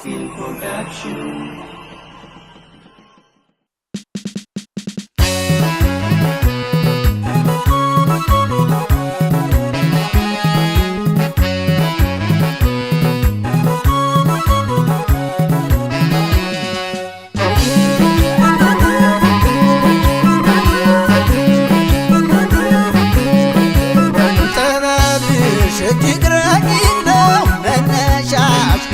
Film Production.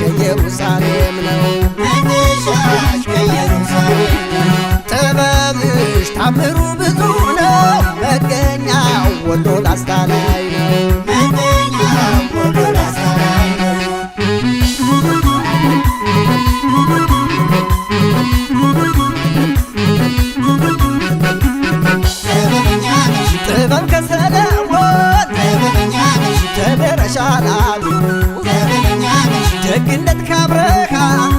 ኢየሩሳሌም ነው መነሻሽ ከኢየሩሳሌም ጥበብሽ ታምሩ ብዙ ነው መገኛው ወሎ ላስታ ላይ ነው መገኛው ወሎ ላስታ ላይ ነው ጥበብ ከሰለሞን ተደረሻል አሉ ደግነት ካብረሃም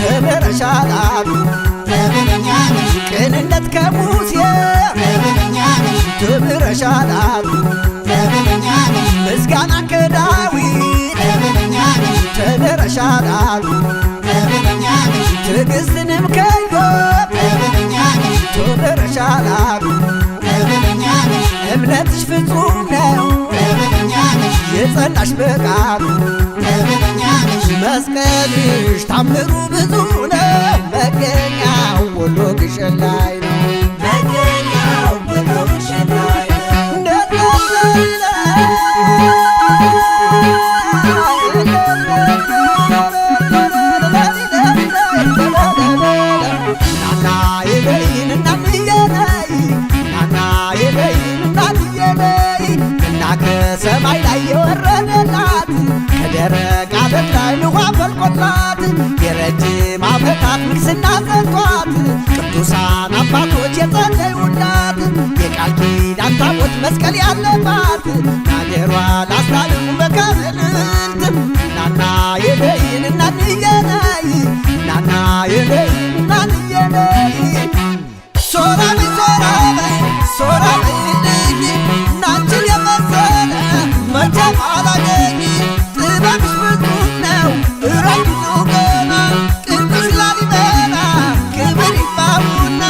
ተመረሻል አሉ ቅንነት ከሙሴ ተመረሻል አሉ ምስጋና ከዳዊት ተመረሻል አሉ ትዕግስትንም ከኢዮብ ተመረሻል አሉ እምነትሽ ፍጹም ነው የጸናሽ በቃሉ መስቀልሽ ታምሩ ብዙ ነው መገኛው ወሎ ግሸን ላይ ነው መገኛው ወሎ ግሸን ላይ ናና የበይን እናንየነይ ናና የበይን እናንየነይ እና ከሰማይ ላይ የወረደላት ከደረቅ አለት ላይ ውሃ ፈልቆላት የረጅም ዓመታት ንግስና ጸንቷት ቅዱሳን አባቶች የጸለዩላት የቃል ኪዳን ታቦት መስቀል ያለባት ናገሯ ላስታልሙ በካህልት ናና የበይን እናንየነይ ናና የበይን እናንየነይ ሶራበይ ሶራበይ ሶራበይ ልኝ ናችን የመሰለ መቼም አላገኝ ጥበብሽ ፍጹም ነው ረጅም ነው ገና ቅዱስ ላሊበላ ክብር ይግባውና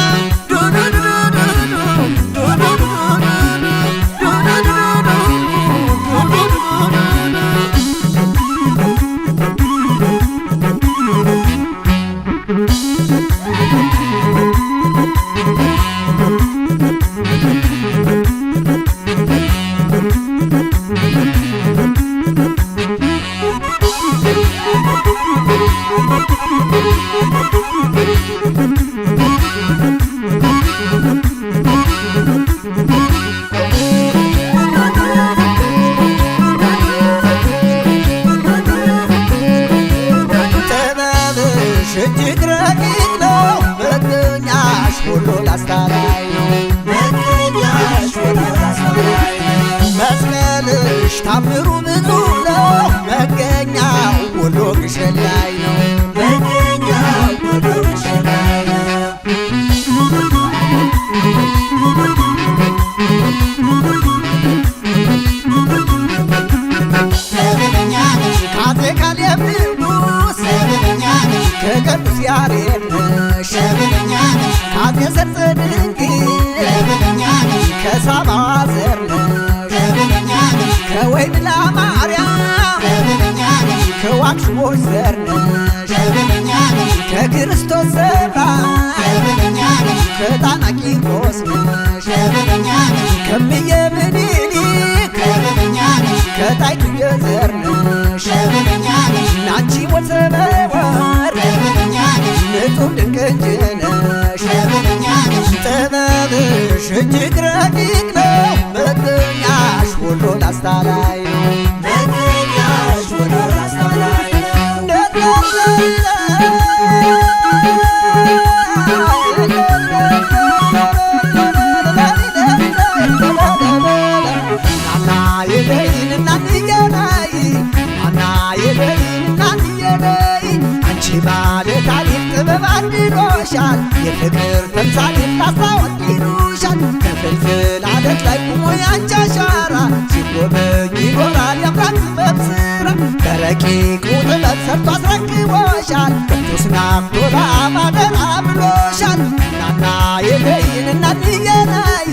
እጅግ ረቂቅ ነው መገኛሽ ወሎ ላስታ ላይ ነው መገኛሽ ወሎ ላስታ ላይ ነው መስቀልሽ ታምሩ ብዙ ነው መገኛው ወሎ ግሸን ላይ ነው መገኛው ወሎ ግሸን ላይ ነው ካጼ ካሌብ ንጉሥ ከቅዱስ ያሬድ ነሽ ካጼ ሰርፀ ድንግል ከሳባዋ ዘር ነሽ ከወይንላ ማርያም ከዋክሽሞች ዘር ነሽ ከክርስቶስ ሰምራ ከጣና ቂርቆስ ነሽ ከምየ ምኒልክ ከጣይቱ የዘር ነሽ ናንቺ ወሰበወር ንጹሕ ድንቅ እንጂ ነሽ ጥበብሽ እጅግ ረቂቅ ነው መገኛሽ ወሎ ላስታ ላይ ነው መገኛሽ ወሎ ላስታ ላይ ናና የበይን እናንየነይ ናና የበይን እናንየነይ አንቺ ባለ ታሪክ ጥበብ አድሎሻል የፍቅር ተምሳሌት ላስታወቅ ይሉሻል ከፍልፍል አለት ላይ ቁሞ ያንቺ አሻራ ሲጎበኝ ይኖራል ያምራል ጥበብ ስራ በረቂቁ ጥበብ ሰርቶ አስረክቦሻል። ቅዱስ ናኩቶ አደራ ብሎሻል። ናና የነይን እናትዬ ነይ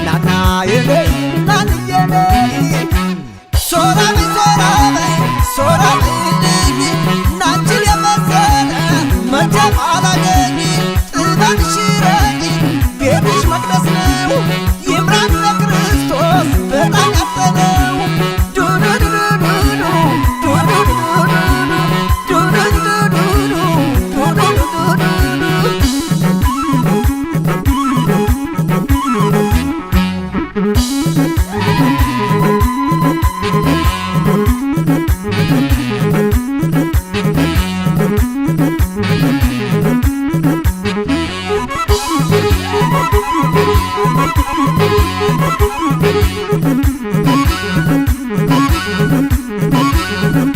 ናና የነይን እናትዬ ነይ ሶራ በይ ሶራ በይ ሶራ በይልኝ ናንቺን የመሰለ መቼም አላገኝ ጥበብሽ ረቂ ቤትሽ መቅደስ ነው ይምራን ለክርስቶስ በጣም ያጠነው Thank you.